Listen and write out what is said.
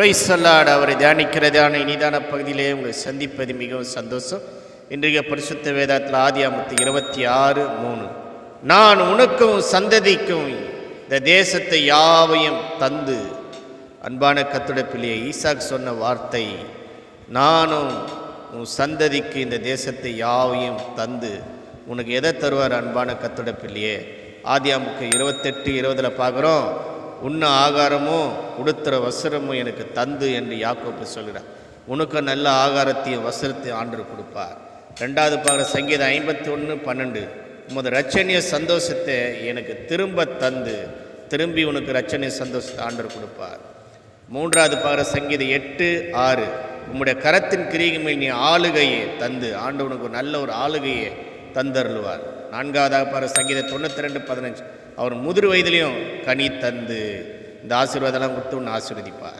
Price allot. அவரை தியானிக்கிறதான இனிதான பகுதியிலே உங்களை சந்திப்பது மிகவும் சந்தோஷம். இன்றைய பரிசுத்த வேதத்தில் ஆதியாகமம் 26:3, நான் உனக்கும் சந்ததிக்கும் இந்த தேசத்தை யாவையும் தந்து. அன்பான கர்த்தருடைய பிள்ளையே, ஈசாக்கு சொன்ன வார்த்தை, நானும் உன் சந்ததிக்கு இந்த தேசத்தை யாவையும் தந்து. உனக்கு எதை தருவார் அன்பான கர்த்தருடைய பிள்ளையே? ஆதியாகமம் 28:20 பார்க்குறோம், உண்ண ஆகாரமும் உடுத்துற வஸ்திரமும் எனக்கு தந்து என்று யாக்கோபு சொல்கிறார். உனக்கு நல்ல ஆகாரத்தையும் வஸ்திரத்தையும் ஆண்டவர் கொடுப்பார். ரெண்டாவது பார்க்குற சங்கீதம் 51:12, உமது இரட்சணிய சந்தோஷத்தை எனக்கு திரும்ப தந்து, திரும்பி உனக்கு இரட்சணிய சந்தோஷத்தை ஆண்டவர் கொடுப்பார். மூன்றாவது பார்க்குற சங்கீதம் 8:6, உம்முடைய கரத்தின் கிரியைகள் நீ ஆளுகையை தந்து, ஆண்டவனுக்கு ஒரு நல்ல ஒரு ஆளுகையை தந்தருள்வார். நான்காவதாக பார்க்குற சங்கீதம் 92:15, அவர் முதிர் வயதிலையும் கனி தந்து இந்த ஆசீர்வாதம்லாம் கொடுத்து உன்னை ஆசீர்வதிப்பார்.